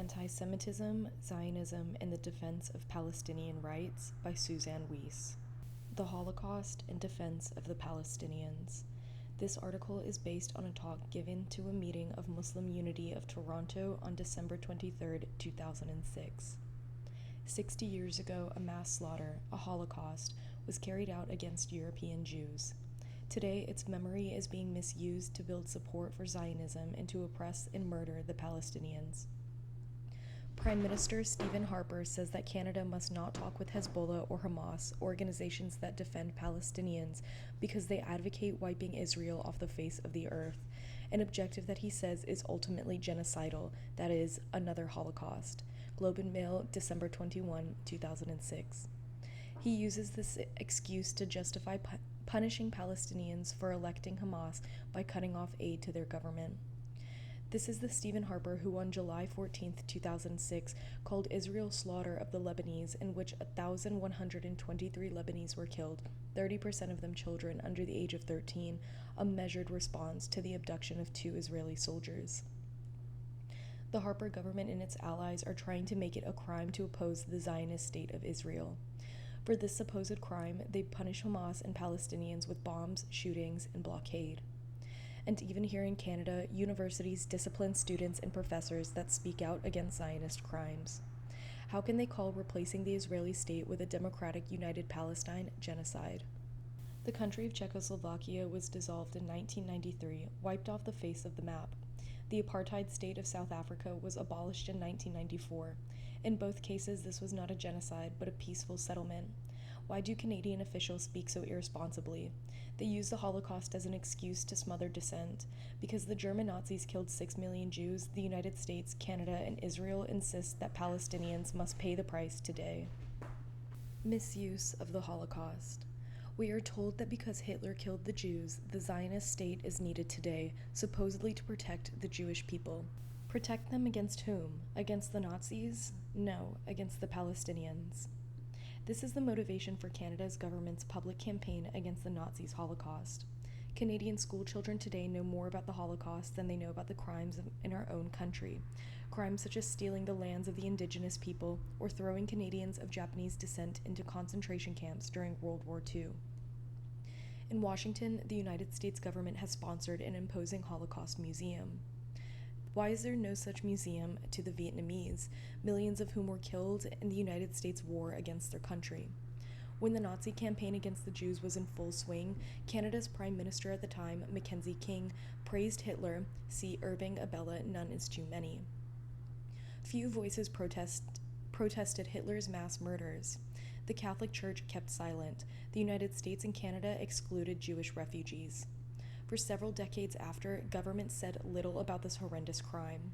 Anti-Semitism, Zionism, and the Defense of Palestinian Rights by Suzanne Weiss. The Holocaust in Defense of the Palestinians. This article is based on a talk given to a meeting of Muslim Unity of Toronto on December 23, 2006. 60 years ago, a mass slaughter, a Holocaust, was carried out against European Jews. Today, its memory is being misused to build support for Zionism and to oppress and murder the Palestinians. Prime Minister Stephen Harper says that Canada must not talk with Hezbollah or Hamas, organizations that defend Palestinians, because they advocate wiping Israel off the face of the earth, an objective that he says is ultimately genocidal, that is, another Holocaust. Globe and Mail, December 21, 2006. He uses this excuse to justify punishing Palestinians for electing Hamas by cutting off aid to their government. This is the Stephen Harper who on July 14, 2006, called Israel's slaughter of the Lebanese, in which 1,123 Lebanese were killed, 30% of them children under the age of 13, a measured response to the abduction of 2 Israeli soldiers. The Harper government and its allies are trying to make it a crime to oppose the Zionist state of Israel. For this supposed crime, they punish Hamas and Palestinians with bombs, shootings, and blockade. And even here in Canada, universities discipline students and professors that speak out against Zionist crimes. How can they call replacing the Israeli state with a democratic united Palestine genocide? The country of Czechoslovakia was dissolved in 1993, wiped off the face of the map. The apartheid state of South Africa was abolished in 1994. In both cases, this was not a genocide, but a peaceful settlement. Why do Canadian officials speak so irresponsibly? They use the Holocaust as an excuse to smother dissent. Because the German Nazis killed 6 million Jews, the United States, Canada, and Israel insist that Palestinians must pay the price today. Misuse of the Holocaust. We are told that because Hitler killed the Jews, the Zionist state is needed today, supposedly to protect the Jewish people. Protect them against whom? Against the Nazis? No, against the Palestinians. This is the motivation for Canada's government's public campaign against the Nazis' Holocaust. Canadian schoolchildren today know more about the Holocaust than they know about the crimes in our own country. Crimes such as stealing the lands of the Indigenous people or throwing Canadians of Japanese descent into concentration camps during World War II. In Washington, the United States government has sponsored an imposing Holocaust museum. Why is there no such museum to the Vietnamese, millions of whom were killed in the United States war against their country? When the Nazi campaign against the Jews was in full swing, Canada's Prime Minister at the time, Mackenzie King, praised Hitler, see Irving Abella, None is Too Many. Few voices protested Hitler's mass murders. The Catholic Church kept silent. The United States and Canada excluded Jewish refugees. For several decades after, governments said little about this horrendous crime.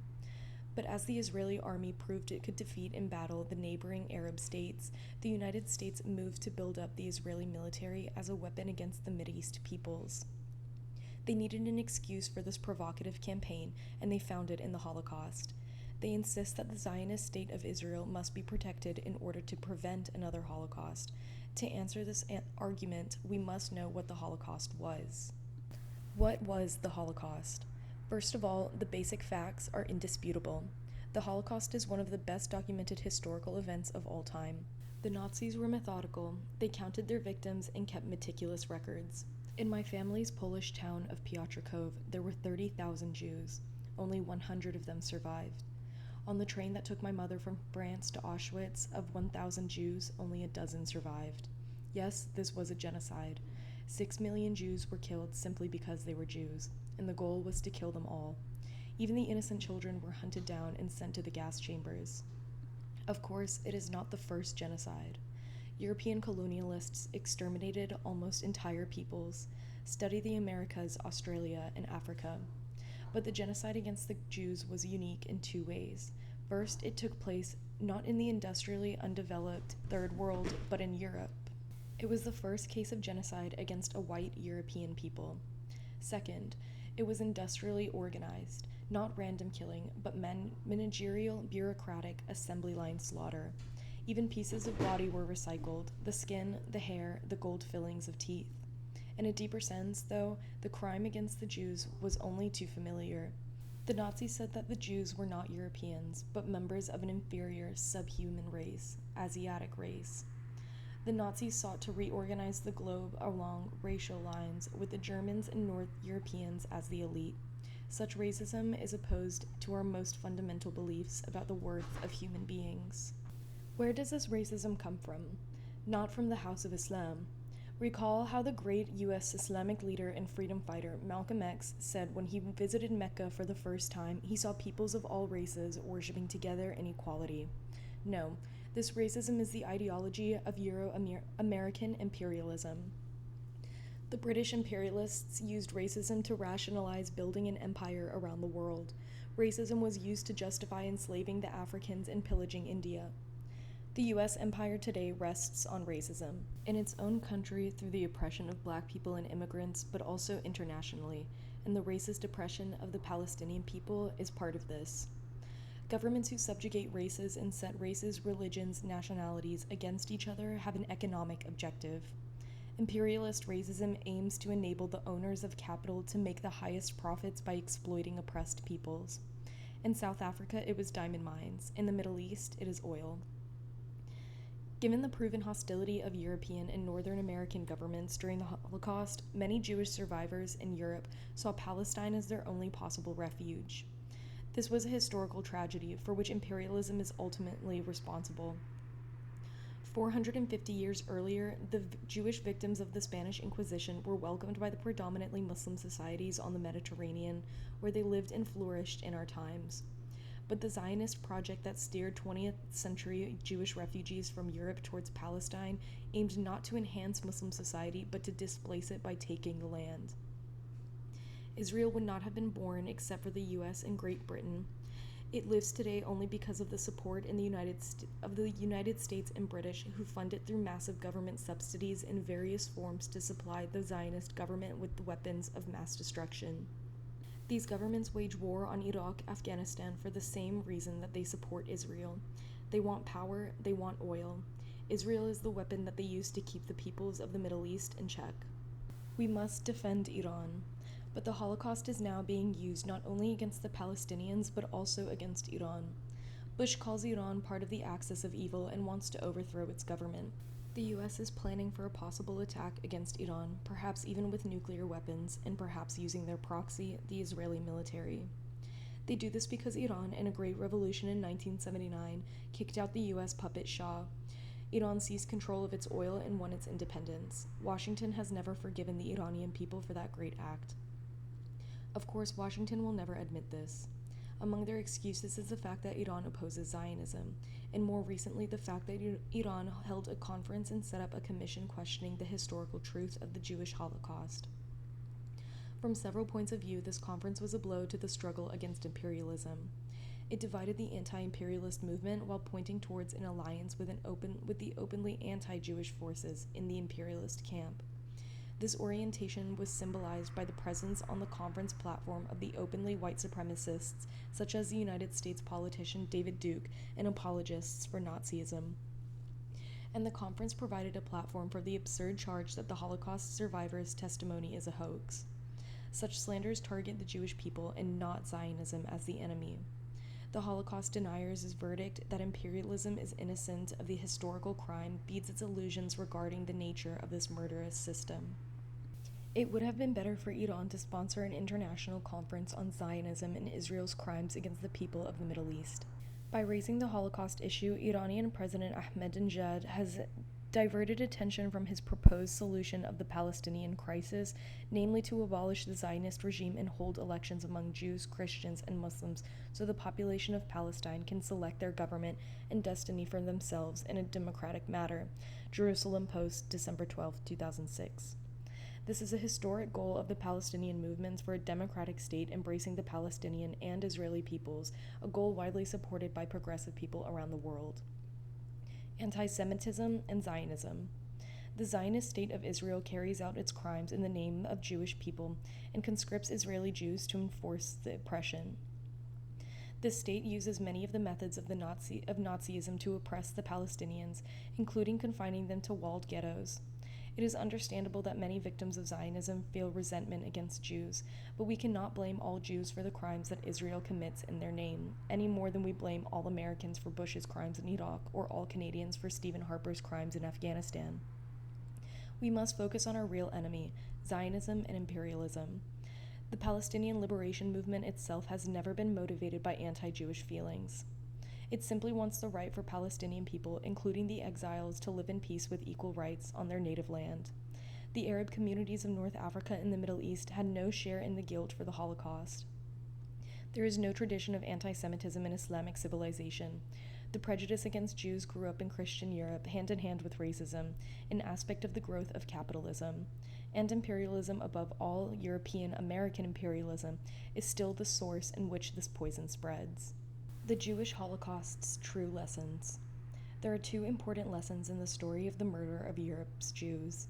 But as the Israeli army proved it could defeat in battle the neighboring Arab states, the United States moved to build up the Israeli military as a weapon against the Mideast peoples. They needed an excuse for this provocative campaign, and they found it in the Holocaust. They insist that the Zionist state of Israel must be protected in order to prevent another Holocaust. To answer this argument, we must know what the Holocaust was. What was the Holocaust? First of all, the basic facts are indisputable. The Holocaust is one of the best documented historical events of all time. The Nazis were methodical. They counted their victims and kept meticulous records. In my family's Polish town of Piotrków, there were 30,000 Jews. Only 100 of them survived. On the train that took my mother from France to Auschwitz, of 1,000 Jews, only a dozen survived. Yes, this was a genocide. 6 million Jews were killed simply because they were Jews, and the goal was to kill them all. Even the innocent children were hunted down and sent to the gas chambers. Of course, it is not the first genocide. European colonialists exterminated almost entire peoples. Study the Americas, Australia, and Africa. But the genocide against the Jews was unique in 2 ways. First, it took place not in the industrially undeveloped Third World, but in Europe. It was the first case of genocide against a white European people. Second, it was industrially organized, not random killing, but managerial, bureaucratic, assembly line slaughter. Even pieces of body were recycled, the skin, the hair, the gold fillings of teeth. In a deeper sense, though, the crime against the Jews was only too familiar. The Nazis said that the Jews were not Europeans, but members of an inferior subhuman race, Asiatic race. The Nazis sought to reorganize the globe along racial lines, with the Germans and North Europeans as the elite. Such racism is opposed to our most fundamental beliefs about the worth of human beings. Where does this racism come from? Not from the House of Islam. Recall how the great U.S. Islamic leader and freedom fighter Malcolm X said when he visited Mecca for the first time he saw peoples of all races worshiping together in equality. No, this racism is the ideology of Euro-American imperialism. The British imperialists used racism to rationalize building an empire around the world. Racism was used to justify enslaving the Africans and pillaging India. The U.S. empire today rests on racism, in its own country through the oppression of black people and immigrants, but also internationally, and the racist oppression of the Palestinian people is part of this. Governments who subjugate races and set races, religions, nationalities against each other have an economic objective. Imperialist racism aims to enable the owners of capital to make the highest profits by exploiting oppressed peoples. In South Africa, it was diamond mines. In the Middle East, it is oil. Given the proven hostility of European and Northern American governments during the Holocaust, many Jewish survivors in Europe saw Palestine as their only possible refuge. This was a historical tragedy for which imperialism is ultimately responsible. 450 years earlier, the Jewish victims of the Spanish Inquisition were welcomed by the predominantly Muslim societies on the Mediterranean, where they lived and flourished in our times. But the Zionist project that steered 20th century Jewish refugees from Europe towards Palestine aimed not to enhance Muslim society, but to displace it by taking the land. Israel would not have been born except for the U.S. and Great Britain. It lives today only because of the support in the United States and British, who fund it through massive government subsidies in various forms to supply the Zionist government with the weapons of mass destruction. These governments wage war on Iraq, Afghanistan for the same reason that they support Israel. They want power, they want oil. Israel is the weapon that they use to keep the peoples of the Middle East in check. We must defend Iran. But the Holocaust is now being used not only against the Palestinians, but also against Iran. Bush calls Iran part of the axis of evil and wants to overthrow its government. The U.S. is planning for a possible attack against Iran, perhaps even with nuclear weapons, and perhaps using their proxy, the Israeli military. They do this because Iran, in a great revolution in 1979, kicked out the U.S. puppet Shah. Iran seized control of its oil and won its independence. Washington has never forgiven the Iranian people for that great act. Of course, Washington will never admit this. Among their excuses is the fact that Iran opposes Zionism, and more recently the fact that Iran held a conference and set up a commission questioning the historical truth of the Jewish Holocaust. From several points of view, this conference was a blow to the struggle against imperialism. It divided the anti-imperialist movement while pointing towards an alliance with the openly anti-Jewish forces in the imperialist camp. This orientation was symbolized by the presence on the conference platform of the openly white supremacists, such as the United States politician David Duke, and apologists for Nazism. And the conference provided a platform for the absurd charge that the Holocaust survivors' testimony is a hoax. Such slanders target the Jewish people and not Zionism as the enemy. The Holocaust deniers' verdict that imperialism is innocent of the historical crime feeds its illusions regarding the nature of this murderous system. It would have been better for Iran to sponsor an international conference on Zionism and Israel's crimes against the people of the Middle East. By raising the Holocaust issue, Iranian President Ahmadinejad has diverted attention from his proposed solution of the Palestinian crisis, namely to abolish the Zionist regime and hold elections among Jews, Christians, and Muslims so the population of Palestine can select their government and destiny for themselves in a democratic manner. Jerusalem Post, December 12, 2006. This is a historic goal of the Palestinian movements for a democratic state embracing the Palestinian and Israeli peoples, a goal widely supported by progressive people around the world. Anti-Semitism and Zionism. The Zionist state of Israel carries out its crimes in the name of Jewish people and conscripts Israeli Jews to enforce the oppression. This state uses many of the methods of Nazism to oppress the Palestinians, including confining them to walled ghettos. It is understandable that many victims of Zionism feel resentment against Jews, but we cannot blame all Jews for the crimes that Israel commits in their name, any more than we blame all Americans for Bush's crimes in Iraq or all Canadians for Stephen Harper's crimes in Afghanistan. We must focus on our real enemy, Zionism and imperialism. The Palestinian liberation movement itself has never been motivated by anti-Jewish feelings. It simply wants the right for Palestinian people, including the exiles, to live in peace with equal rights on their native land. The Arab communities of North Africa and the Middle East had no share in the guilt for the Holocaust. There is no tradition of anti-Semitism in Islamic civilization. The prejudice against Jews grew up in Christian Europe, hand in hand with racism, an aspect of the growth of capitalism. And imperialism, above all European American imperialism, is still the source in which this poison spreads. The Jewish Holocaust's true lessons. There are two important lessons in the story of the murder of Europe's Jews.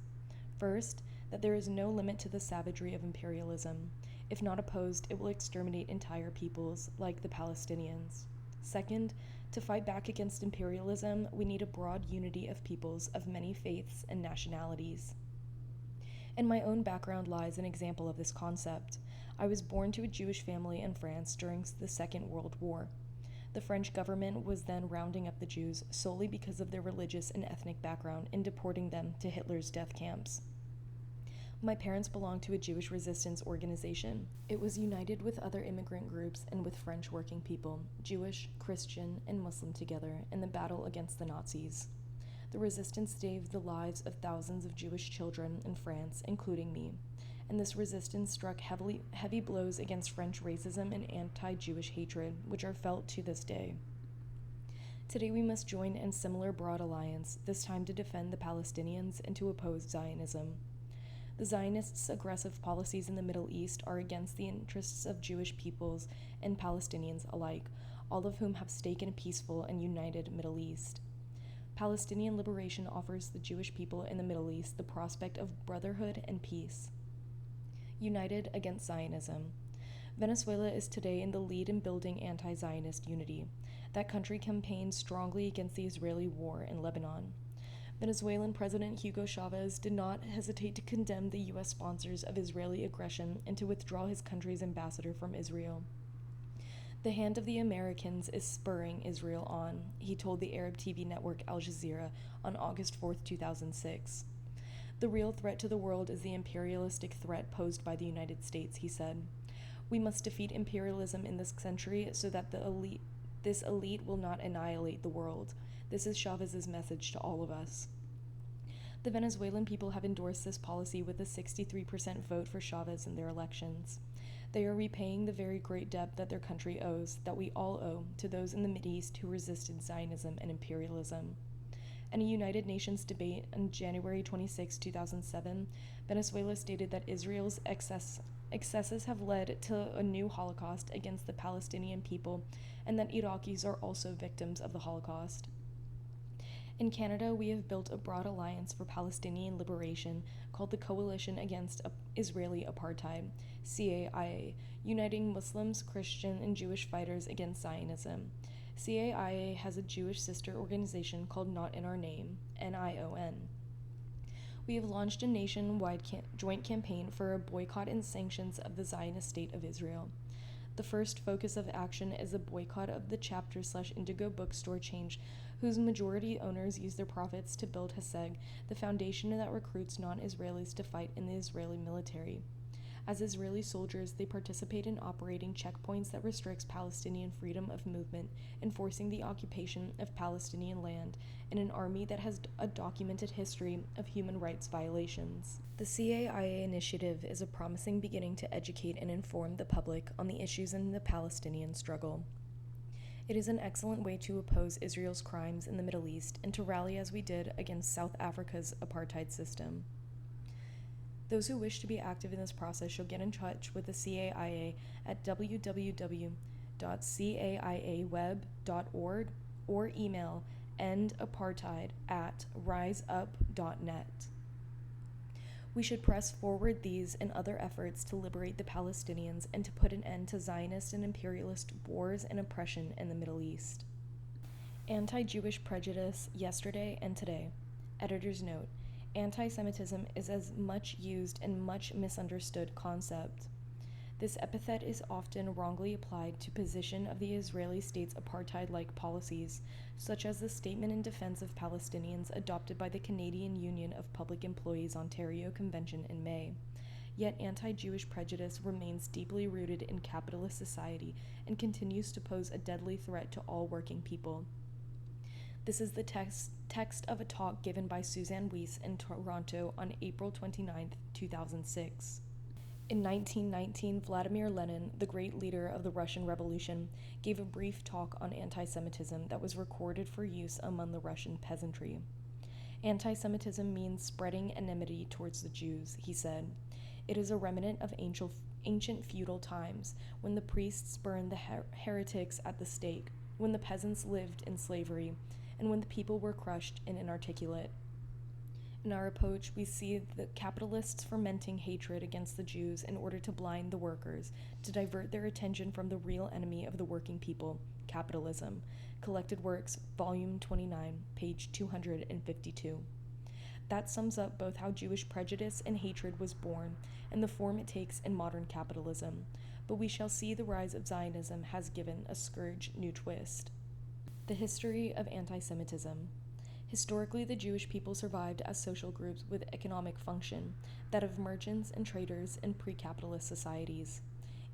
First, that there is no limit to the savagery of imperialism. If not opposed, it will exterminate entire peoples, like the Palestinians. Second, to fight back against imperialism, we need a broad unity of peoples of many faiths and nationalities. In my own background lies an example of this concept. I was born to a Jewish family in France during the Second World War. The French government was then rounding up the Jews solely because of their religious and ethnic background and deporting them to Hitler's death camps. My parents belonged to a Jewish resistance organization. It was united with other immigrant groups and with French working people, Jewish, Christian, and Muslim together, in the battle against the Nazis. The resistance saved the lives of thousands of Jewish children in France, including me, and this resistance struck heavy blows against French racism and anti-Jewish hatred, which are felt to this day. Today we must join in similar broad alliance, this time to defend the Palestinians and to oppose Zionism. The Zionists' aggressive policies in the Middle East are against the interests of Jewish peoples and Palestinians alike, all of whom have stake in a peaceful and united Middle East. Palestinian liberation offers the Jewish people in the Middle East the prospect of brotherhood and peace. United against Zionism. Venezuela is today in the lead in building anti-Zionist unity. That country campaigned strongly against the Israeli war in Lebanon. Venezuelan President Hugo Chavez did not hesitate to condemn the U.S. sponsors of Israeli aggression and to withdraw his country's ambassador from Israel. The hand of the Americans is spurring Israel on, he told the Arab TV network Al Jazeera on August 4, 2006. The real threat to the world is the imperialistic threat posed by the United States, he said. We must defeat imperialism in this century so that this elite will not annihilate the world. This is Chavez's message to all of us. The Venezuelan people have endorsed this policy with a 63% vote for Chavez in their elections. They are repaying the very great debt that their country owes, that we all owe, to those in the Mideast who resisted Zionism and imperialism. In a United Nations debate on January 26, 2007, Venezuela stated that Israel's excesses have led to a new Holocaust against the Palestinian people and that Iraqis are also victims of the Holocaust. In Canada, we have built a broad alliance for Palestinian liberation called the Coalition Against Israeli Apartheid, CAIA, uniting Muslims, Christian, and Jewish fighters against Zionism. CAIA has a Jewish sister organization called Not in Our Name, NION. We have launched a nationwide joint campaign for a boycott and sanctions of the Zionist state of Israel. The first focus of action is a boycott of the Chapter/Indigo bookstore chain, whose majority owners use their profits to build Heseg, the foundation that recruits non-Israelis to fight in the Israeli military. As Israeli soldiers, they participate in operating checkpoints that restricts Palestinian freedom of movement, enforcing the occupation of Palestinian land, in an army that has a documented history of human rights violations. The CAIA initiative is a promising beginning to educate and inform the public on the issues in the Palestinian struggle. It is an excellent way to oppose Israel's crimes in the Middle East and to rally as we did against South Africa's apartheid system. Those who wish to be active in this process should get in touch with the CAIA at www.caiaweb.org or email endapartheid@riseup.net. We should press forward these and other efforts to liberate the Palestinians and to put an end to Zionist and imperialist wars and oppression in the Middle East. Anti-Jewish prejudice yesterday and today. Editor's note: Anti-Semitism is a much used and much misunderstood concept. This epithet is often wrongly applied to position of the Israeli state's apartheid-like policies, such as the Statement in Defense of Palestinians adopted by the Canadian Union of Public Employees Ontario Convention in May. Yet anti-Jewish prejudice remains deeply rooted in capitalist society and continues to pose a deadly threat to all working people. This is the text of a talk given by Suzanne Weiss in Toronto on April 29, 2006. In 1919, Vladimir Lenin, the great leader of the Russian Revolution, gave a brief talk on anti-Semitism that was recorded for use among the Russian peasantry. Anti-Semitism means spreading enmity towards the Jews, he said. It is a remnant of ancient feudal times, when the priests burned the heretics at the stake, when the peasants lived in slavery, and when the people were crushed and inarticulate. In our approach, we see the capitalists fermenting hatred against the Jews in order to blind the workers, to divert their attention from the real enemy of the working people, capitalism. Collected Works, Volume 29, page 252. That sums up both how Jewish prejudice and hatred was born and the form it takes in modern capitalism. But we shall see the rise of Zionism has given a scourge new twist. The history of anti-Semitism. Historically, the Jewish people survived as social groups with economic function, that of merchants and traders in pre-capitalist societies.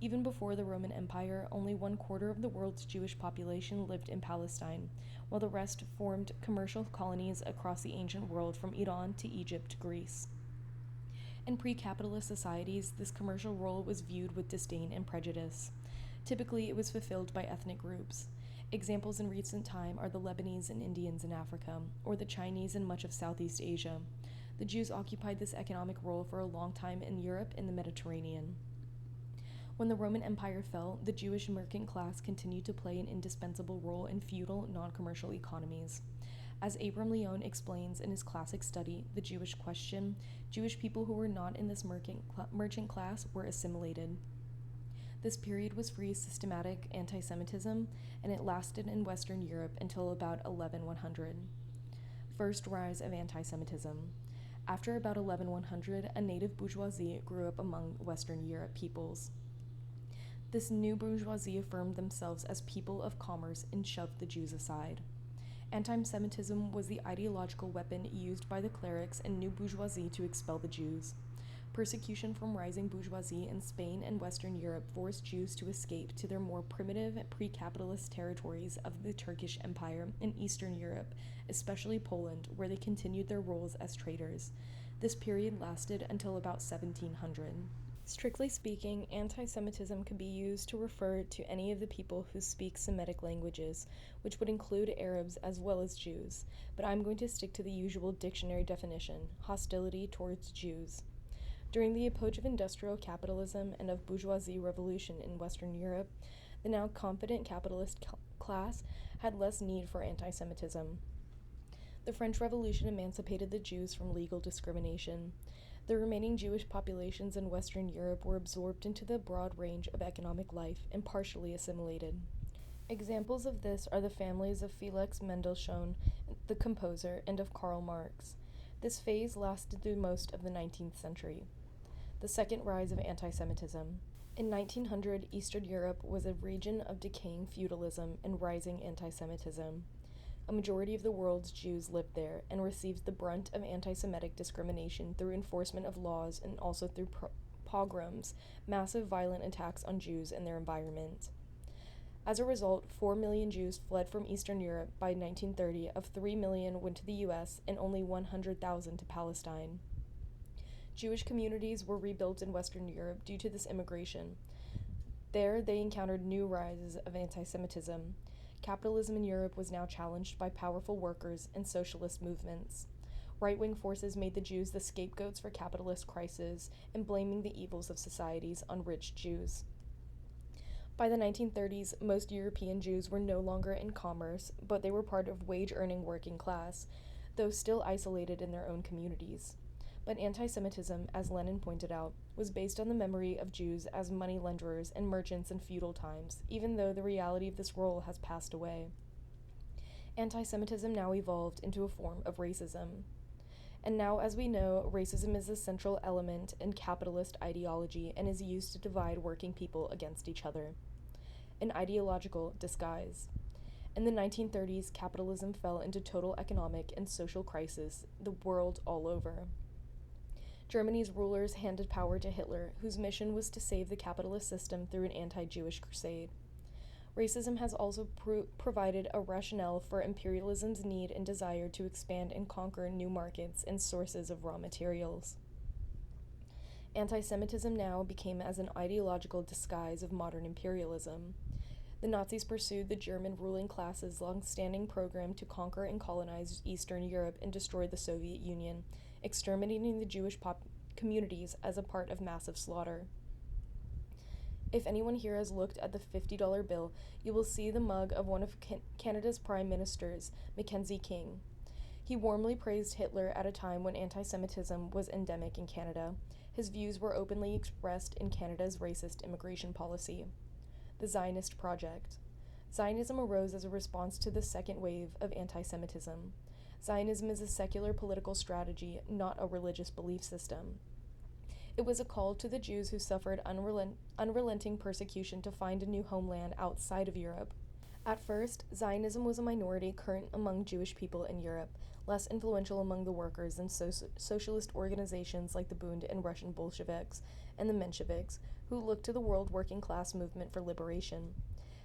Even before the Roman Empire, only 1/4 of the world's Jewish population lived in Palestine, while the rest formed commercial colonies across the ancient world from Iran to Egypt to Greece. In pre-capitalist societies, this commercial role was viewed with disdain and prejudice. Typically, it was fulfilled by ethnic groups. Examples in recent time are the Lebanese and Indians in Africa, or the Chinese in much of Southeast Asia. The Jews occupied this economic role for a long time in Europe and the Mediterranean. When the Roman Empire fell, the Jewish merchant class continued to play an indispensable role in feudal, non-commercial economies. As Abram Leon explains in his classic study, The Jewish Question, Jewish people who were not in this merchant class were assimilated. This period was free systematic anti-Semitism, and it lasted in Western Europe until about 1100. First rise of anti-Semitism. After about 1100, a native bourgeoisie grew up among Western Europe peoples. This new bourgeoisie affirmed themselves as people of commerce and shoved the Jews aside. Anti-Semitism was the ideological weapon used by the clerics and new bourgeoisie to expel the Jews. Persecution from rising bourgeoisie in Spain and Western Europe forced Jews to escape to their more primitive pre-capitalist territories of the Turkish Empire in Eastern Europe, especially Poland, where they continued their roles as traders. This period lasted until about 1700. Strictly speaking, anti-Semitism could be used to refer to any of the people who speak Semitic languages, which would include Arabs as well as Jews, but I'm going to stick to the usual dictionary definition: hostility towards Jews. During the epoch of industrial capitalism and of bourgeoisie revolution in Western Europe, the now confident capitalist class had less need for anti-Semitism. The French Revolution emancipated the Jews from legal discrimination. The remaining Jewish populations in Western Europe were absorbed into the broad range of economic life and partially assimilated. Examples of this are the families of Felix Mendelssohn, the composer, and of Karl Marx. This phase lasted through most of the 19th century. The second rise of anti-Semitism. In 1900, Eastern Europe was a region of decaying feudalism and rising anti-Semitism. A majority of the world's Jews lived there and received the brunt of anti-Semitic discrimination through enforcement of laws and also through pogroms, massive violent attacks on Jews and their environment. As a result, 4 million Jews fled from Eastern Europe by 1930. Of 3 million went to the U.S. and only 100,000 to Palestine. Jewish communities were rebuilt in Western Europe due to this immigration. There, they encountered new rises of anti-Semitism. Capitalism in Europe was now challenged by powerful workers and socialist movements. Right-wing forces made the Jews the scapegoats for capitalist crises and blaming the evils of societies on rich Jews. By the 1930s, most European Jews were no longer in commerce, but they were part of wage-earning working class, though still isolated in their own communities. But anti-Semitism, as Lenin pointed out, was based on the memory of Jews as money-lenders and merchants in feudal times, even though the reality of this role has passed away. Anti-Semitism now evolved into a form of racism. And now, as we know, racism is a central element in capitalist ideology and is used to divide working people against each other. An ideological disguise. In the 1930s, capitalism fell into total economic and social crisis the world all over. Germany's rulers handed power to Hitler, whose mission was to save the capitalist system through an anti-Jewish crusade. Racism has also provided a rationale for imperialism's need and desire to expand and conquer new markets and sources of raw materials. Anti-Semitism now became as an ideological disguise of modern imperialism. The Nazis pursued the German ruling class's long-standing program to conquer and colonize Eastern Europe and destroy the Soviet Union, exterminating the Jewish communities as a part of massive slaughter. If anyone here has looked at the $50 bill, you will see the mug of one of Canada's prime ministers, Mackenzie King. He warmly praised Hitler at a time when anti-Semitism was endemic in Canada. His views were openly expressed in Canada's racist immigration policy. The Zionist Project. Zionism arose as a response to the second wave of anti-Semitism. Zionism is a secular political strategy, not a religious belief system. It was a call to the Jews who suffered unrelenting persecution to find a new homeland outside of Europe. At first, Zionism was a minority current among Jewish people in Europe, less influential among the workers than socialist organizations like the Bund and Russian Bolsheviks and the Mensheviks, who looked to the world working class movement for liberation.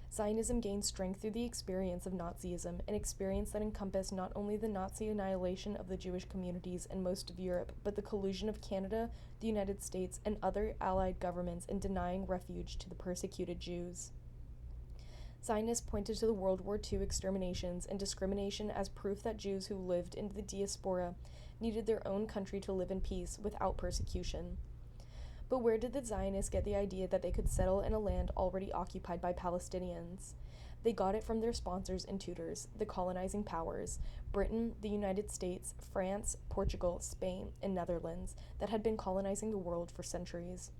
Zionism gained strength through the experience of Nazism, an experience that encompassed not only the Nazi annihilation of the Jewish communities in most of Europe, but the collusion of Canada, the United States, and other allied governments in denying refuge to the persecuted Jews. Zionists pointed to the World War II exterminations and discrimination as proof that Jews who lived in the diaspora needed their own country to live in peace without persecution. But where did the Zionists get the idea that they could settle in a land already occupied by Palestinians? They got it from their sponsors and tutors, the colonizing powers, Britain, the United States, France, Portugal, Spain, and Netherlands, that had been colonizing the world for centuries.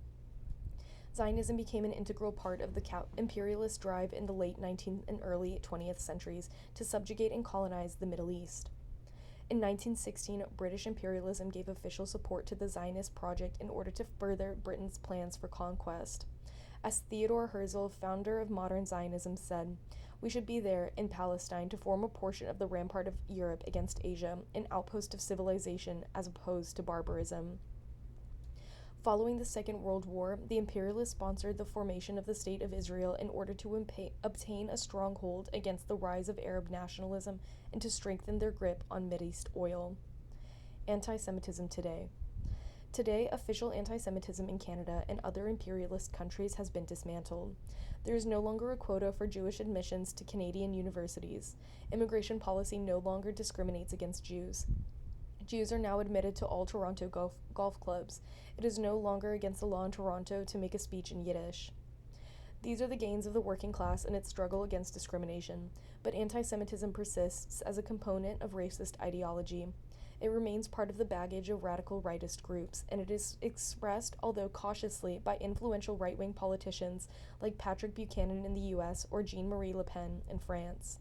Zionism became an integral part of the imperialist drive in the late 19th and early 20th centuries to subjugate and colonize the Middle East. In 1916, British imperialism gave official support to the Zionist project in order to further Britain's plans for conquest. As Theodor Herzl, founder of modern Zionism, said, "We should be there, in Palestine, to form a portion of the rampart of Europe against Asia, an outpost of civilization as opposed to barbarism." Following the Second World War, the imperialists sponsored the formation of the State of Israel in order to obtain a stronghold against the rise of Arab nationalism and to strengthen their grip on Mideast oil. Anti-Semitism today. Today, official anti-Semitism in Canada and other imperialist countries has been dismantled. There is no longer a quota for Jewish admissions to Canadian universities. Immigration policy no longer discriminates against Jews. Jews are now admitted to all Toronto golf clubs. It is no longer against the law in Toronto to make a speech in Yiddish. These are the gains of the working class in its struggle against discrimination, but anti-Semitism persists as a component of racist ideology. It remains part of the baggage of radical rightist groups, and it is expressed, although cautiously, by influential right-wing politicians like Patrick Buchanan in the US or Jean-Marie Le Pen in France.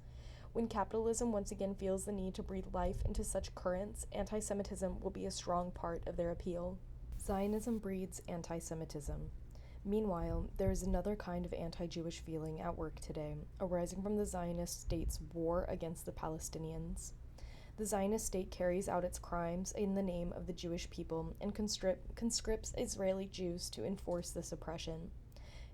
When capitalism once again feels the need to breathe life into such currents, anti-Semitism will be a strong part of their appeal. Zionism breeds anti-Semitism. Meanwhile, there is another kind of anti-Jewish feeling at work today, arising from the Zionist state's war against the Palestinians. The Zionist state carries out its crimes in the name of the Jewish people and conscripts Israeli Jews to enforce this oppression.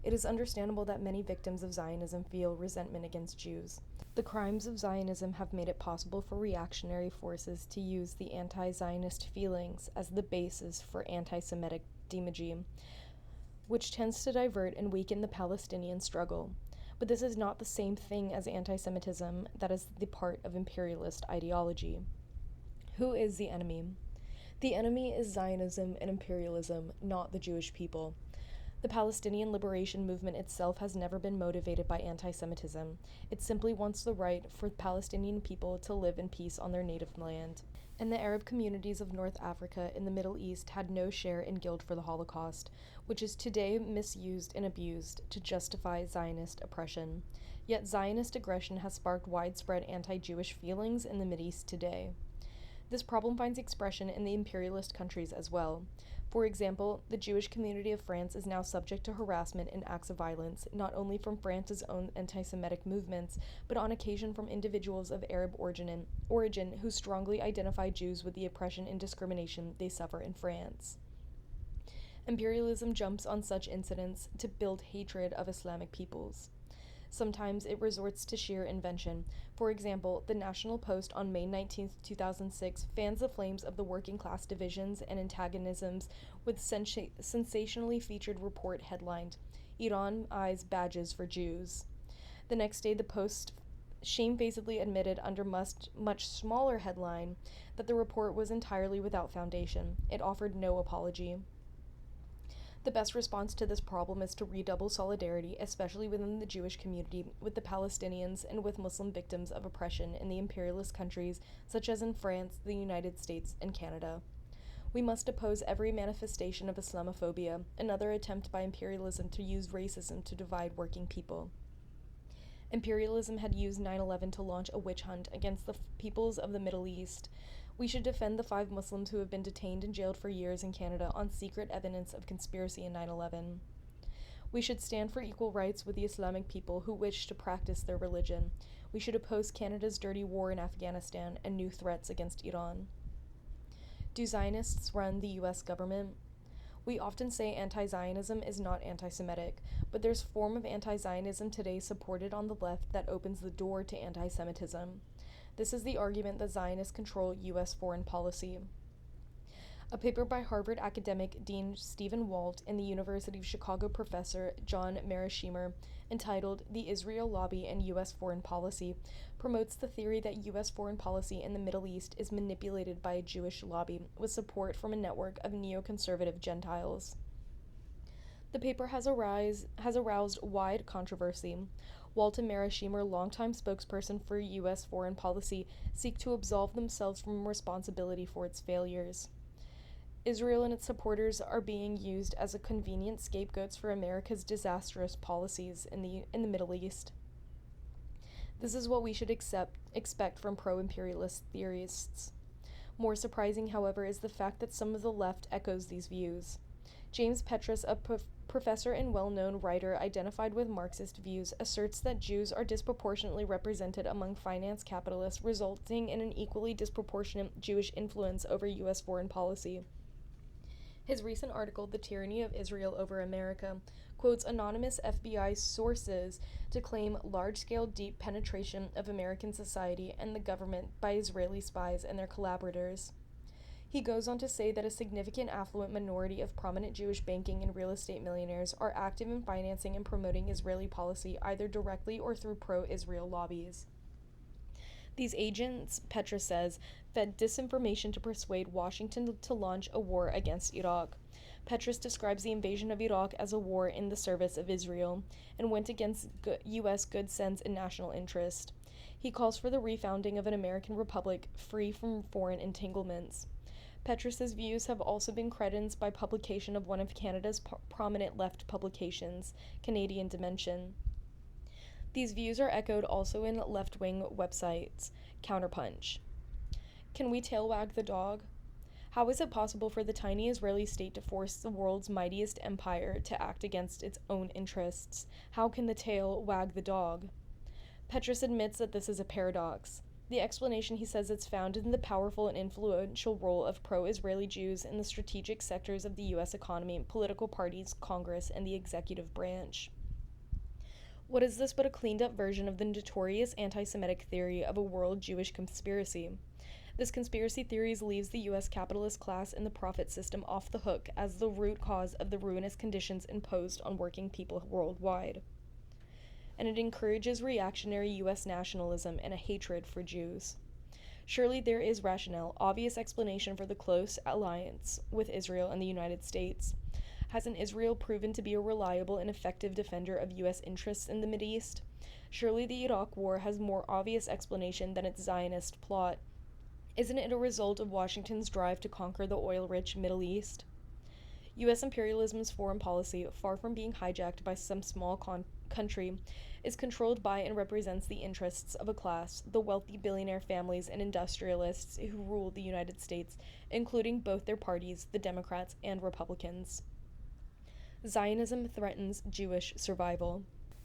It is understandable that many victims of Zionism feel resentment against Jews. The crimes of Zionism have made it possible for reactionary forces to use the anti-Zionist feelings as the basis for anti-Semitic demagogy, which tends to divert and weaken the Palestinian struggle. But this is not the same thing as anti-Semitism that is the part of imperialist ideology. Who is the enemy? The enemy is Zionism and imperialism, not the Jewish people. The Palestinian liberation movement itself has never been motivated by anti-Semitism. It simply wants the right for Palestinian people to live in peace on their native land. And the Arab communities of North Africa and the Middle East had no share in guilt for the Holocaust, which is today misused and abused to justify Zionist oppression. Yet Zionist aggression has sparked widespread anti-Jewish feelings in the Mideast today. This problem finds expression in the imperialist countries as well. For example, the Jewish community of France is now subject to harassment and acts of violence, not only from France's own anti-Semitic movements, but on occasion from individuals of Arab origin who strongly identify Jews with the oppression and discrimination they suffer in France. Imperialism jumps on such incidents to build hatred of Islamic peoples. Sometimes it resorts to sheer invention. For example, the National Post on May 19, 2006 fans the flames of the working class divisions and antagonisms with sensationally featured report headlined, "Iran eyes badges for Jews." The next day, the Post shamefacedly admitted under much smaller headline that the report was entirely without foundation. It offered no apology. The best response to this problem is to redouble solidarity, especially within the Jewish community, with the Palestinians and with Muslim victims of oppression in the imperialist countries such as in France, the United States, and Canada. We must oppose every manifestation of Islamophobia, another attempt by imperialism to use racism to divide working people. Imperialism had used 9/11 to launch a witch hunt against the peoples of the Middle East. We should defend the 5 Muslims who have been detained and jailed for years in Canada on secret evidence of conspiracy in 9/11. We should stand for equal rights with the Islamic people who wish to practice their religion. We should oppose Canada's dirty war in Afghanistan and new threats against Iran. Do Zionists run the U.S. government? We often say anti-Zionism is not anti-Semitic, but there's a form of anti-Zionism today supported on the left that opens the door to anti-Semitism. This is the argument that Zionists control U.S. foreign policy. A paper by Harvard academic Dean Stephen Walt and the University of Chicago professor John Mearsheimer, entitled "The Israel Lobby and U.S. Foreign Policy," promotes the theory that U.S. foreign policy in the Middle East is manipulated by a Jewish lobby with support from a network of neoconservative Gentiles. The paper has aroused wide controversy. Walt and Mearsheimer, longtime spokesperson for U.S. foreign policy, seek to absolve themselves from responsibility for its failures. Israel and its supporters are being used as a convenient scapegoats for America's disastrous policies in the Middle East. This is what we should expect from pro-imperialist theorists. More surprising, however, is the fact that some of the left echoes these views. James Petrus, a professor and well-known writer identified with Marxist views, asserts that Jews are disproportionately represented among finance capitalists, resulting in an equally disproportionate Jewish influence over U.S. foreign policy. His recent article, "The Tyranny of Israel Over America," quotes anonymous FBI sources to claim large-scale deep penetration of American society and the government by Israeli spies and their collaborators. He goes on to say that a significant affluent minority of prominent Jewish banking and real estate millionaires are active in financing and promoting Israeli policy either directly or through pro-Israel lobbies. These agents, Petrus says, fed disinformation to persuade Washington to launch a war against Iraq. Petrus describes the invasion of Iraq as a war in the service of Israel and went against U.S. good sense and national interest. He calls for the refounding of an American republic free from foreign entanglements. Petrus's views have also been credited by publication of one of Canada's prominent left publications, Canadian Dimension. These views are echoed also in left-wing websites, Counterpunch. Can we tail wag the dog? How is it possible for the tiny Israeli state to force the world's mightiest empire to act against its own interests? How can the tail wag the dog? Petrus admits that this is a paradox. The explanation, he says, is found in the powerful and influential role of pro-Israeli Jews in the strategic sectors of the U.S. economy, political parties, Congress, and the executive branch. What is this but a cleaned-up version of the notorious anti-Semitic theory of a world Jewish conspiracy? This conspiracy theory leaves the U.S. capitalist class and the profit system off the hook as the root cause of the ruinous conditions imposed on working people worldwide. And it encourages reactionary U.S. nationalism and a hatred for Jews. Surely there is rationale, obvious explanation for the close alliance with Israel and the United States. Hasn't Israel proven to be a reliable and effective defender of U.S. interests in the Mideast? Surely the Iraq War has more obvious explanation than its Zionist plot. Isn't it a result of Washington's drive to conquer the oil-rich Middle East? U.S. imperialism's foreign policy, far from being hijacked by some small country is controlled by and represents the interests of a class, the wealthy billionaire families and industrialists who rule the United States, including both their parties, the Democrats and Republicans. Zionism threatens Jewish survival.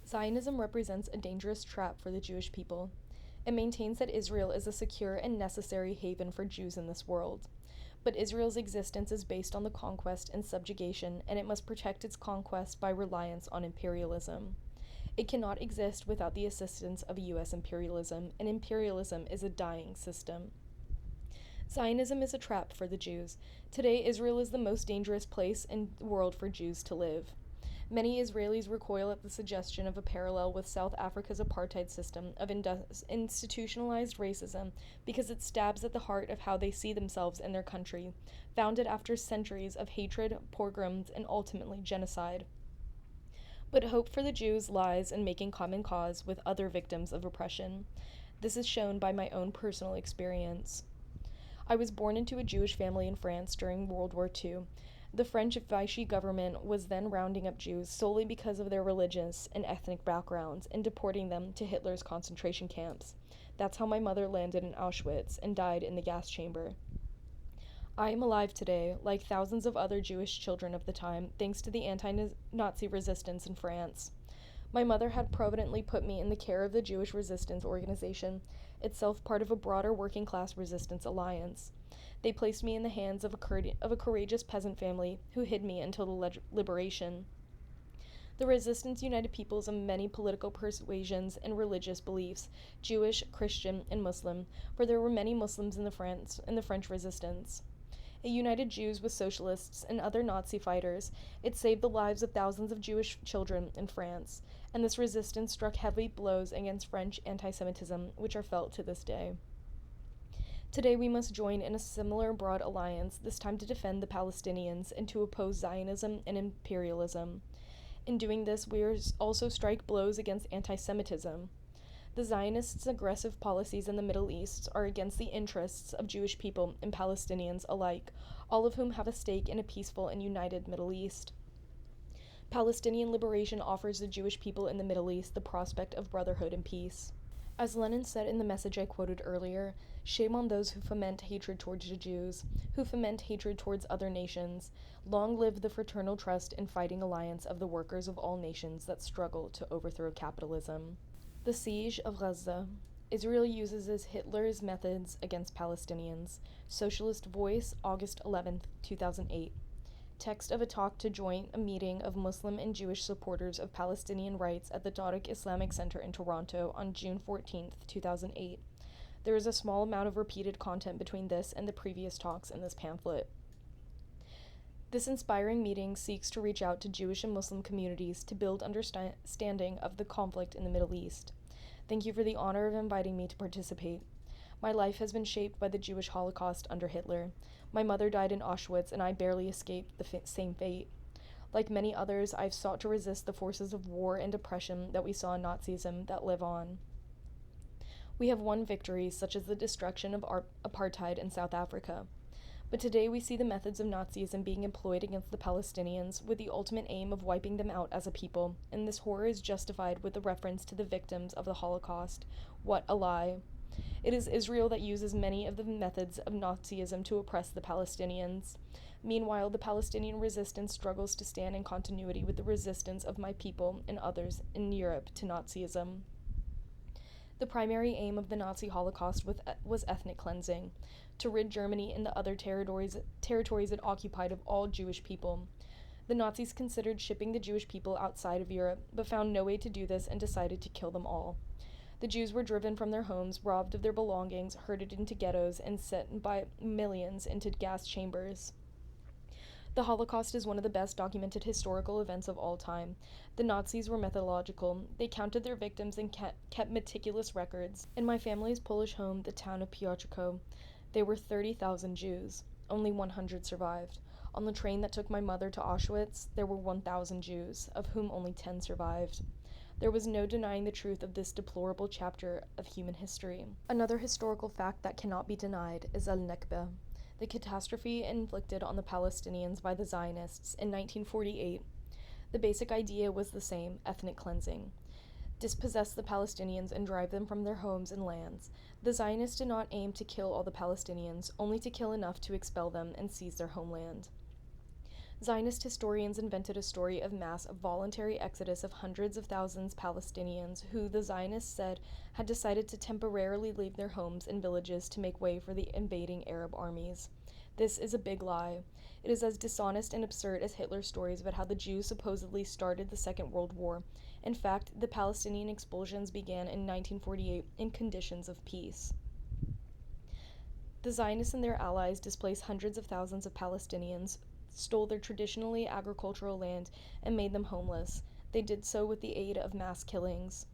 Zionism represents a dangerous trap for the Jewish people. It maintains that Israel is a secure and necessary haven for Jews in this world. But Israel's existence is based on the conquest and subjugation, and it must protect its conquest by reliance on imperialism. It cannot exist without the assistance of U.S. imperialism, and imperialism is a dying system. Zionism is a trap for the Jews. Today, Israel is the most dangerous place in the world for Jews to live. Many Israelis recoil at the suggestion of a parallel with South Africa's apartheid system of institutionalized racism because it stabs at the heart of how they see themselves and their country, founded after centuries of hatred, pogroms, and ultimately genocide. But hope for the Jews lies in making common cause with other victims of oppression. This is shown by my own personal experience. I was born into a Jewish family in France during World War II. The French Vichy government was then rounding up Jews solely because of their religious and ethnic backgrounds and deporting them to Hitler's concentration camps. That's how my mother landed in Auschwitz and died in the gas chamber. I am alive today, like thousands of other Jewish children of the time, thanks to the anti-Nazi resistance in France. My mother had providently put me in the care of the Jewish Resistance Organization, itself part of a broader working-class resistance alliance. They placed me in the hands of a courageous peasant family who hid me until the liberation. The resistance united peoples of many political persuasions and religious beliefs, Jewish, Christian, and Muslim, for there were many Muslims in the French resistance. It united Jews with socialists and other Nazi fighters. It saved the lives of thousands of Jewish children in France, and this resistance struck heavy blows against French anti-Semitism, which are felt to this day. Today we must join in a similar broad alliance, this time to defend the Palestinians and to oppose Zionism and imperialism. In doing this, we also strike blows against anti-Semitism. The Zionists' aggressive policies in the Middle East are against the interests of Jewish people and Palestinians alike, all of whom have a stake in a peaceful and united Middle East. Palestinian liberation offers the Jewish people in the Middle East the prospect of brotherhood and peace. As Lenin said in the message I quoted earlier, shame on those who foment hatred towards the Jews, who foment hatred towards other nations. Long live the fraternal trust and fighting alliance of the workers of all nations that struggle to overthrow capitalism. The Siege of Gaza. Israel uses Hitler's methods against Palestinians. Socialist Voice, August 11, 2008. Text of a talk to join a meeting of Muslim and Jewish supporters of Palestinian rights at the Dodic Islamic Center in Toronto on June 14, 2008. There is a small amount of repeated content between this and the previous talks in this pamphlet. This inspiring meeting seeks to reach out to Jewish and Muslim communities to build understanding of the conflict in the Middle East. Thank you for the honor of inviting me to participate. My life has been shaped by the Jewish Holocaust under Hitler. My mother died in Auschwitz, and I barely escaped the same fate. Like many others, I've sought to resist the forces of war and oppression that we saw in Nazism that live on. We have won victories, such as the destruction of apartheid in South Africa. But today we see the methods of Nazism being employed against the Palestinians with the ultimate aim of wiping them out as a people, and this horror is justified with the reference to the victims of the Holocaust. What a lie. It is Israel that uses many of the methods of Nazism to oppress the Palestinians. Meanwhile, the Palestinian resistance struggles to stand in continuity with the resistance of my people and others in Europe to Nazism. The primary aim of the Nazi Holocaust was ethnic cleansing, to rid Germany and the other territories it occupied of all Jewish people. The Nazis considered shipping the Jewish people outside of Europe, but found no way to do this and decided to kill them all. The Jews were driven from their homes, robbed of their belongings, herded into ghettos, and sent by millions into gas chambers. The Holocaust is one of the best documented historical events of all time. The Nazis were methodological. They counted their victims and kept meticulous records. In my family's Polish home, the town of Piotrków, there were 30,000 Jews. Only 100 survived. On the train that took my mother to Auschwitz, there were 1,000 Jews, of whom only 10 survived. There was no denying the truth of this deplorable chapter of human history. Another historical fact that cannot be denied is al-Nakba, the catastrophe inflicted on the Palestinians by the Zionists in 1948. The basic idea was the same: ethnic cleansing. Dispossess the Palestinians and drive them from their homes and lands. The Zionists did not aim to kill all the Palestinians, only to kill enough to expel them and seize their homeland. Zionist historians invented a story of mass voluntary exodus of hundreds of thousands of Palestinians who the Zionists said had decided to temporarily leave their homes and villages to make way for the invading Arab armies. This is a big lie. It is as dishonest and absurd as Hitler's stories about how the Jews supposedly started the Second World War. In fact, the Palestinian expulsions began in 1948 in conditions of peace. The Zionists and their allies displaced hundreds of thousands of Palestinians, stole their traditionally agricultural land, and made them homeless. They did so with the aid of mass killings.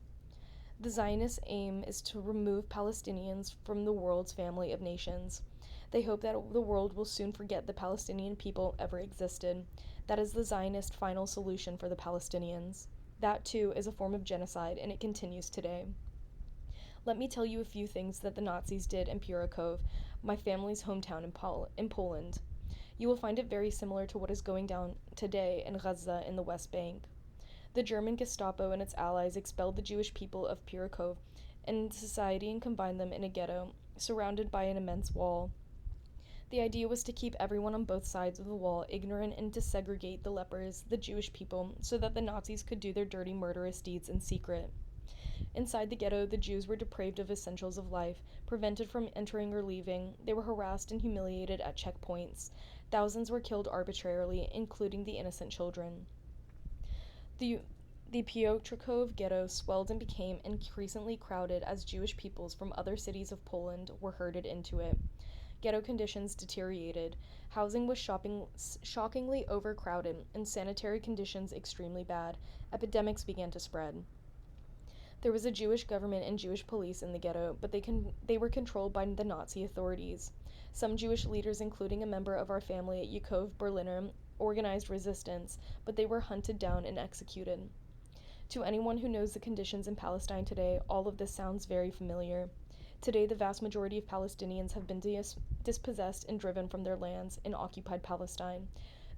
The Zionist aim is to remove Palestinians from the world's family of nations. They hope that the world will soon forget the Palestinian people ever existed. That is the Zionist final solution for the Palestinians. That, too, is a form of genocide, and it continues today. Let me tell you a few things that the Nazis did in Purakov, my family's hometown in Poland. You will find it very similar to what is going down today in Gaza in the West Bank. The German Gestapo and its allies expelled the Jewish people of Purakov and society and combined them in a ghetto, surrounded by an immense wall. The idea was to keep everyone on both sides of the wall ignorant and to segregate the lepers, the Jewish people, so that the Nazis could do their dirty, murderous deeds in secret. Inside the ghetto, the Jews were deprived of essentials of life, prevented from entering or leaving. They were harassed and humiliated at checkpoints. Thousands were killed arbitrarily, including the innocent children. The Piotrków ghetto swelled and became increasingly crowded as Jewish peoples from other cities of Poland were herded into it. Ghetto conditions deteriorated. Housing was shockingly overcrowded, and sanitary conditions extremely bad. Epidemics began to spread. There was a Jewish government and Jewish police in the ghetto, but they were controlled by the Nazi authorities. Some Jewish leaders, including a member of our family at Yakov Berliner, organized resistance, but they were hunted down and executed. To anyone who knows the conditions in Palestine today, all of this sounds very familiar. Today, the vast majority of Palestinians have been dispossessed and driven from their lands in occupied Palestine.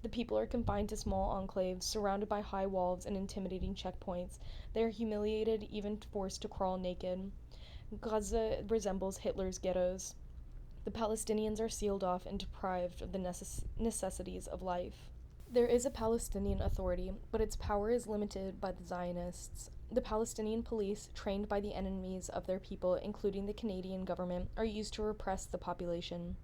The people are confined to small enclaves, surrounded by high walls and intimidating checkpoints. They are humiliated, even forced to crawl naked. Gaza resembles Hitler's ghettos. The Palestinians are sealed off and deprived of the necessities of life. There is a Palestinian Authority, but its power is limited by the Zionists. The Palestinian police, trained by the enemies of their people, including the Canadian government, are used to repress the population.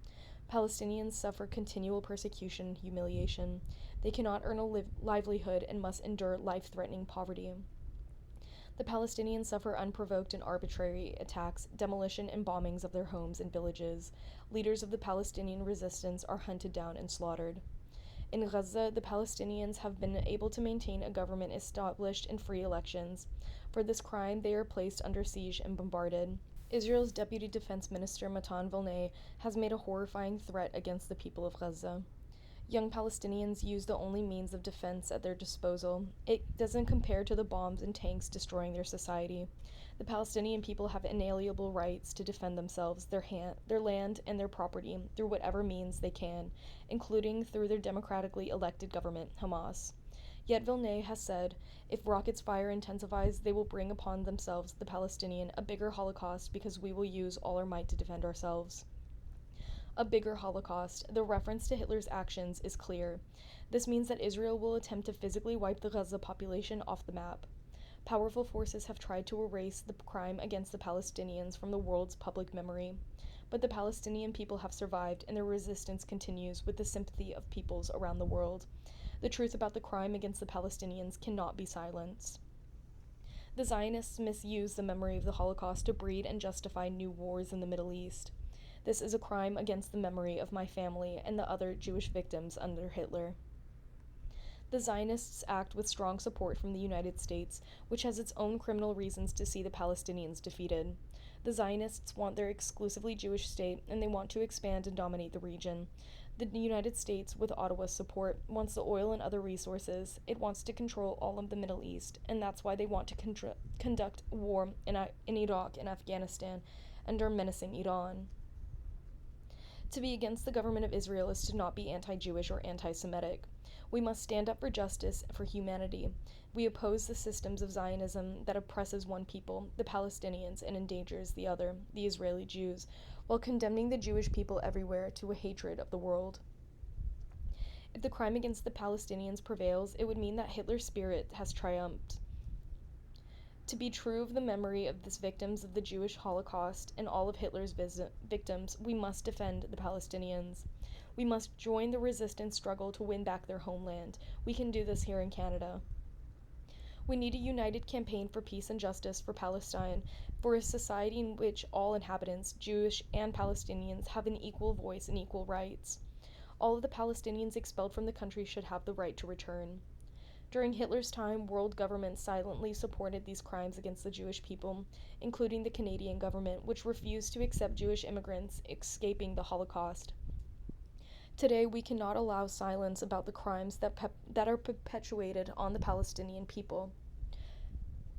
Palestinians suffer continual persecution and humiliation. They cannot earn a livelihood and must endure life-threatening poverty. The Palestinians suffer unprovoked and arbitrary attacks, demolition, and bombings of their homes and villages. Leaders of the Palestinian resistance are hunted down and slaughtered. In Gaza, the Palestinians have been able to maintain a government established and free elections. For this crime, they are placed under siege and bombarded. Israel's Deputy Defense Minister Matan Vilnay has made a horrifying threat against the people of Gaza. Young Palestinians use the only means of defense at their disposal. It doesn't compare to the bombs and tanks destroying their society. The Palestinian people have inalienable rights to defend themselves, their land, and their property through whatever means they can, including through their democratically elected government, Hamas. Yet Vilnay has said, if rockets' fire intensifies, they will bring upon themselves, the Palestinian, a bigger Holocaust because we will use all our might to defend ourselves. A bigger Holocaust. The reference to Hitler's actions is clear. This means that Israel will attempt to physically wipe the Gaza population off the map. Powerful forces have tried to erase the crime against the Palestinians from the world's public memory. But the Palestinian people have survived, and their resistance continues with the sympathy of peoples around the world. The truth about the crime against the Palestinians cannot be silenced. The Zionists misuse the memory of the Holocaust to breed and justify new wars in the Middle East. This is a crime against the memory of my family and the other Jewish victims under Hitler. The Zionists act with strong support from the United States, which has its own criminal reasons to see the Palestinians defeated. The Zionists want their exclusively Jewish state, and they want to expand and dominate the region. The United States, with Ottawa's support, wants the oil and other resources. It wants to control all of the Middle East, and that's why they want to conduct war in Iraq and Afghanistan and are menacing Iran. To be against the government of Israel is to not be anti-Jewish or anti-Semitic. We must stand up for justice, for humanity. We oppose the systems of Zionism that oppresses one people, the Palestinians, and endangers the other, the Israeli Jews, while condemning the Jewish people everywhere to a hatred of the world. If the crime against the Palestinians prevails, it would mean that Hitler's spirit has triumphed. To be true of the memory of the victims of the Jewish Holocaust and all of Hitler's victims, we must defend the Palestinians. We must join the resistance struggle to win back their homeland. We can do this here in Canada. We need a united campaign for peace and justice for Palestine, for a society in which all inhabitants, Jewish and Palestinians, have an equal voice and equal rights. All of the Palestinians expelled from the country should have the right to return. During Hitler's time, world governments silently supported these crimes against the Jewish people, including the Canadian government, which refused to accept Jewish immigrants escaping the Holocaust. Today, we cannot allow silence about the crimes that are perpetuated on the Palestinian people.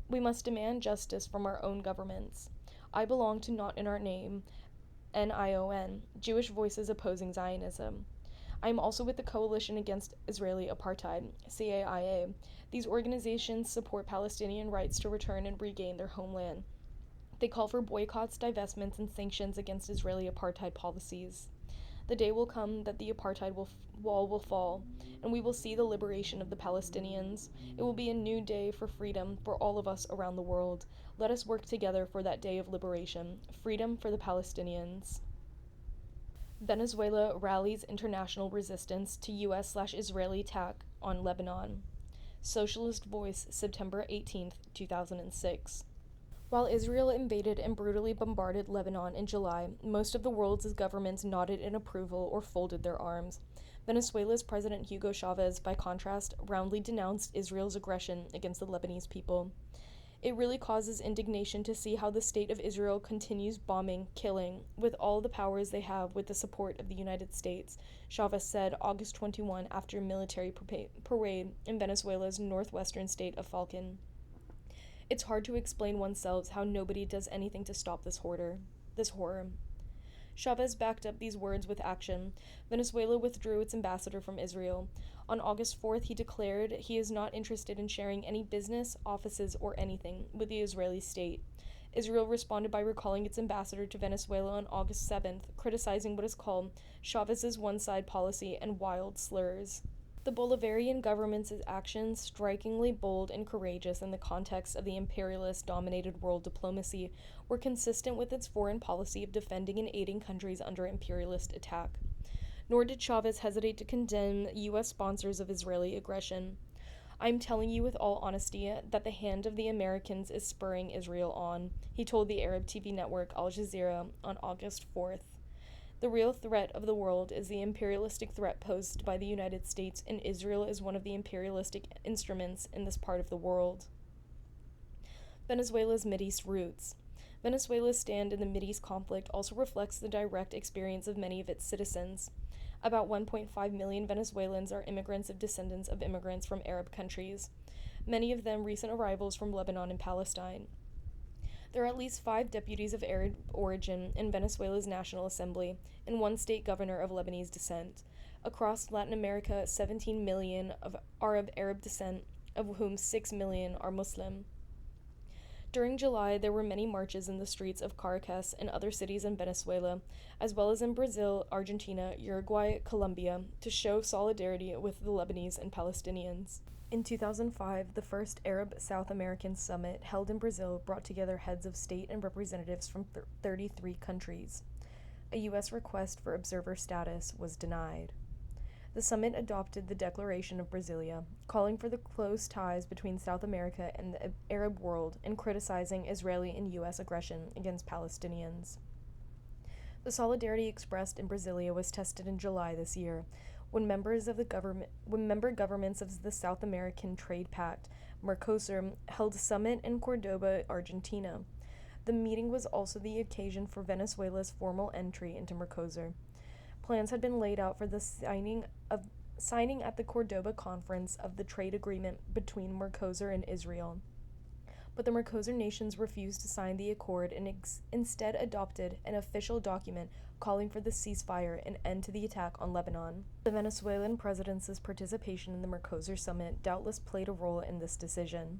We must demand justice from our own governments. I belong to Not in Our Name, NION, Jewish Voices Opposing Zionism. I am also with the Coalition Against Israeli Apartheid, CAIA. These organizations support Palestinian rights to return and regain their homeland. They call for boycotts, divestments, and sanctions against Israeli apartheid policies. The day will come that the apartheid wall will fall, and we will see the liberation of the Palestinians. It will be a new day for freedom for all of us around the world. Let us work together for that day of liberation, freedom for the Palestinians. Venezuela rallies international resistance to U.S./Israeli attack on Lebanon. Socialist Voice, September 18, 2006. While Israel invaded and brutally bombarded Lebanon in July, most of the world's governments nodded in approval or folded their arms. Venezuela's President Hugo Chavez, by contrast, roundly denounced Israel's aggression against the Lebanese people. It really causes indignation to see how the state of Israel continues bombing, killing, with all the powers they have with the support of the United States, Chavez said August 21 after a military parade in Venezuela's northwestern state of Falcón. It's hard to explain oneself how nobody does anything to stop this horror. Chavez backed up these words with action. Venezuela withdrew its ambassador from Israel. On August 4th, he declared he is not interested in sharing any business, offices, or anything with the Israeli state. Israel responded by recalling its ambassador to Venezuela on August 7th, criticizing what is called Chavez's one-side policy and wild slurs. The Bolivarian government's actions, strikingly bold and courageous in the context of the imperialist-dominated world diplomacy, were consistent with its foreign policy of defending and aiding countries under imperialist attack. Nor did Chavez hesitate to condemn U.S. sponsors of Israeli aggression. I am telling you with all honesty that the hand of the Americans is spurring Israel on, he told the Arab TV network Al Jazeera on August 4th. The real threat of the world is the imperialistic threat posed by the United States, and Israel is one of the imperialistic instruments in this part of the world. Venezuela's Mideast roots. Venezuela's stand in the Mideast conflict also reflects the direct experience of many of its citizens. About 1.5 million Venezuelans are immigrants of descendants of immigrants from Arab countries, many of them recent arrivals from Lebanon and Palestine. There are at least 5 deputies of Arab origin in Venezuela's National Assembly and 1 state governor of Lebanese descent. Across Latin America, 17 million are of Arab descent, of whom 6 million are Muslim. During July, there were many marches in the streets of Caracas and other cities in Venezuela, as well as in Brazil, Argentina, Uruguay, Colombia, to show solidarity with the Lebanese and Palestinians. In 2005, the first Arab South American Summit held in Brazil brought together heads of state and representatives from 33 countries. A U.S. request for observer status was denied. The summit adopted the Declaration of Brasilia, calling for the close ties between South America and the Arab world and criticizing Israeli and U.S. aggression against Palestinians. The solidarity expressed in Brasilia was tested in July this year, when member governments of the South American Trade Pact, Mercosur, held a summit in Cordoba, Argentina. The meeting was also the occasion for Venezuela's formal entry into Mercosur. Plans had been laid out for the signing at the Cordoba Conference of the trade agreement between Mercosur and Israel. but the Mercosur nations refused to sign the accord and instead adopted an official document calling for the ceasefire and end to the attack on Lebanon. The Venezuelan president's participation in the Mercosur summit doubtless played a role in this decision,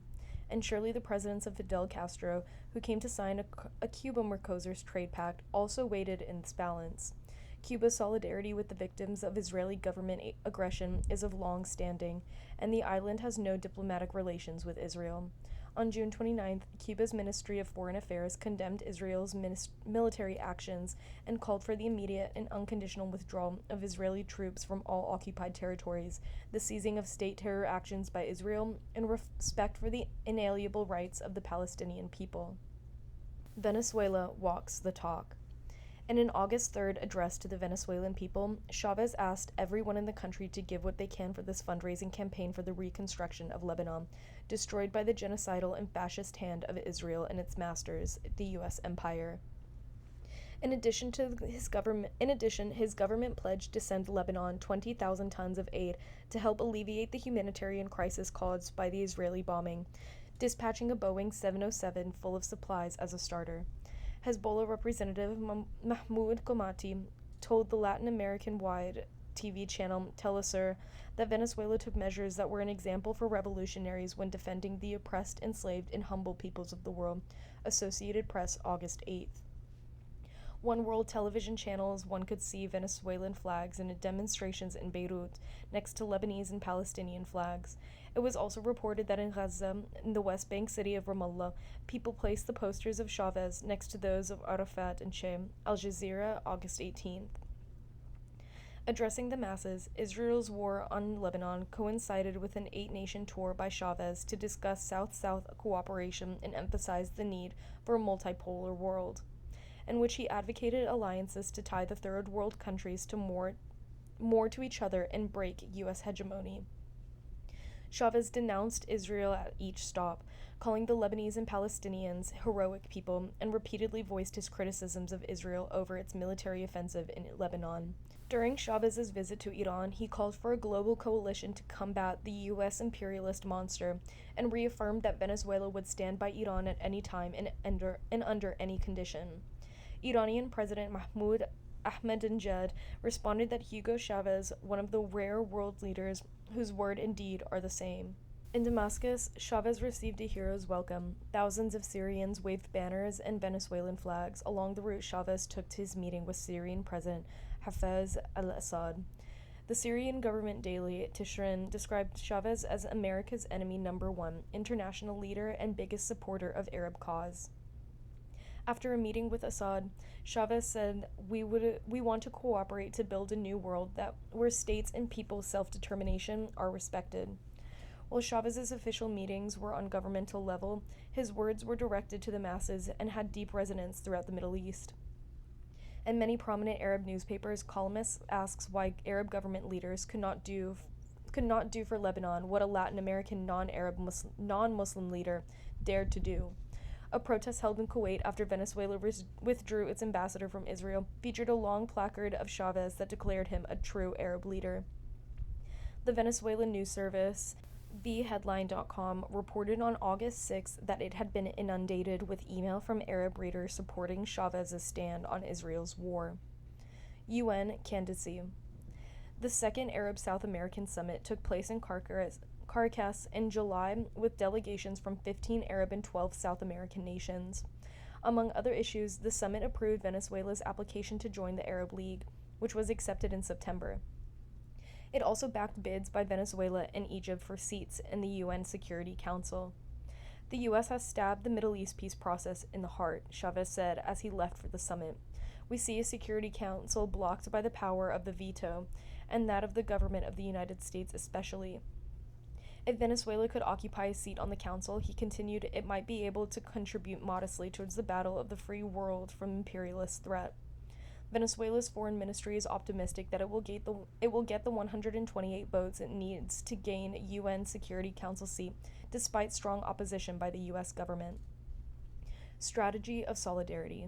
and surely the presidents of Fidel Castro, who came to sign a Cuba-Mercosur's trade pact, also weighted in this balance. Cuba's solidarity with the victims of Israeli government aggression is of long standing, and the island has no diplomatic relations with Israel. On June 29th, Cuba's Ministry of Foreign Affairs condemned Israel's military actions and called for the immediate and unconditional withdrawal of Israeli troops from all occupied territories, the ceasing of state terror actions by Israel, and respect for the inalienable rights of the Palestinian people. Venezuela walks the talk. In an August 3rd address to the Venezuelan people, Chavez asked everyone in the country to give what they can for this fundraising campaign for the reconstruction of Lebanon, destroyed by the genocidal and fascist hand of Israel and its masters, the U.S. empire. In addition, his government pledged to send Lebanon 20,000 tons of aid to help alleviate the humanitarian crisis caused by the Israeli bombing, dispatching a Boeing 707 full of supplies as a starter. Hezbollah representative Mahmoud Komati told the Latin American-wide TV channel Telesur that Venezuela took measures that were an example for revolutionaries when defending the oppressed, enslaved, and humble peoples of the world. Associated Press, August 8th. One world television channels, one could see Venezuelan flags in demonstrations in Beirut, next to Lebanese and Palestinian flags. It was also reported that in Gaza, in the West Bank city of Ramallah, people placed the posters of Chavez next to those of Arafat and Che. Al Jazeera, August 18th. Addressing the masses, Israel's war on Lebanon coincided with an 8-nation tour by Chavez to discuss South-South cooperation and emphasize the need for a multipolar world, in which he advocated alliances to tie the third world countries to more to each other and break U.S. hegemony. Chavez denounced Israel at each stop, calling the Lebanese and Palestinians heroic people, and repeatedly voiced his criticisms of Israel over its military offensive in Lebanon. During Chavez's visit to Iran, he called for a global coalition to combat the U.S. imperialist monster, and reaffirmed that Venezuela would stand by Iran at any time and under any condition. Iranian President Mahmoud Ahmadinejad responded that Hugo Chavez, one of the rare world leaders whose word and deed are the same. In Damascus, Chavez received a hero's welcome. Thousands of Syrians waved banners and Venezuelan flags along the route Chavez took to his meeting with Syrian President Hafez al-Assad. The Syrian government daily, Tishrin, described Chavez as America's enemy number one, international leader, and biggest supporter of Arab cause. After a meeting with Assad, Chavez said, we want to cooperate to build a new world where states and people's self-determination are respected. While Chavez's official meetings were on governmental level, his words were directed to the masses and had deep resonance throughout the Middle East. In many prominent Arab newspapers, columnists asked why Arab government leaders could not do for Lebanon what a Latin American non-Muslim leader dared to do. A protest held in Kuwait after Venezuela withdrew its ambassador from Israel featured a long placard of Chavez that declared him a true Arab leader. The Venezuelan news service theheadline.com reported on August 6 that it had been inundated with email from Arab readers supporting Chavez's stand on Israel's war. UN candidacy. The second Arab South American summit took place in Caracas in July with delegations from 15 Arab and 12 South American nations. Among other issues, the summit approved Venezuela's application to join the Arab League, which was accepted in September. It also backed bids by Venezuela and Egypt for seats in the UN Security Council. The U.S. has stabbed the Middle East peace process in the heart, Chavez said as he left for the summit. We see a Security Council blocked by the power of the veto, and that of the government of the United States especially. If Venezuela could occupy a seat on the council, he continued, it might be able to contribute modestly towards the battle of the free world from imperialist threat. Venezuela's foreign ministry is optimistic that it will get the 128 votes it needs to gain a UN Security Council seat, despite strong opposition by the U.S. government. Strategy of solidarity.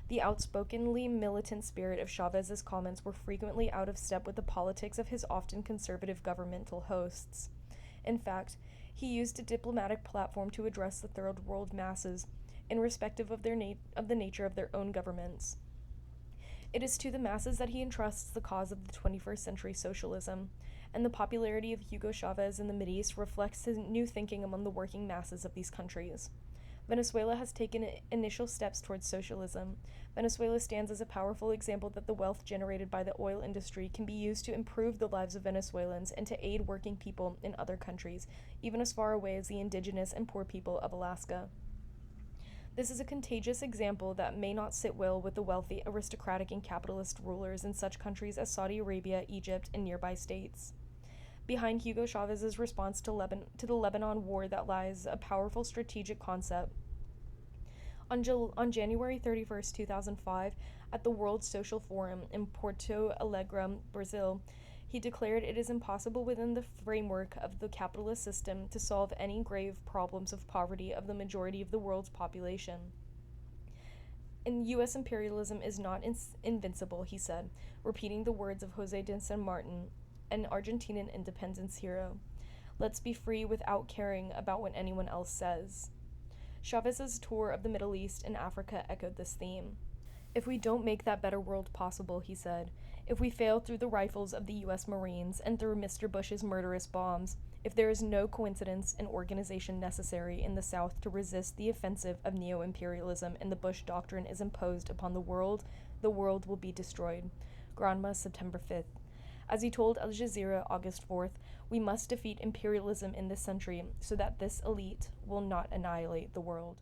The outspokenly militant spirit of Chavez's comments were frequently out of step with the politics of his often conservative governmental hosts. In fact, He used a diplomatic platform to address the third world masses, irrespective of the nature of their own governments. It is to the masses that he entrusts the cause of the 21st century socialism, and the popularity of Hugo Chavez in the Mideast reflects his new thinking among the working masses of these countries. Venezuela has taken initial steps towards socialism. Venezuela stands as a powerful example that the wealth generated by the oil industry can be used to improve the lives of Venezuelans and to aid working people in other countries, even as far away as the indigenous and poor people of Alaska. This is a contagious example that may not sit well with the wealthy, aristocratic, and capitalist rulers in such countries as Saudi Arabia, Egypt, and nearby states. Behind Hugo Chavez's response to the Lebanon war that lies a powerful strategic concept. On January 31st, 2005, at the World Social Forum in Porto Alegre, Brazil, he declared it is impossible within the framework of the capitalist system to solve any grave problems of poverty of the majority of the world's population. And U.S. imperialism is not invincible, he said, repeating the words of José de San Martin, an Argentinian independence hero. Let's be free without caring about what anyone else says. Chavez's tour of the Middle East and Africa echoed this theme. If we don't make that better world possible, he said, if we fail through the rifles of the U.S. Marines and through Mr. Bush's murderous bombs, if there is no coincidence and organization necessary in the South to resist the offensive of neo-imperialism and the Bush doctrine is imposed upon the world will be destroyed. Granma, September 5th. As he told Al Jazeera August 4th, we must defeat imperialism in this century so that this elite will not annihilate the world.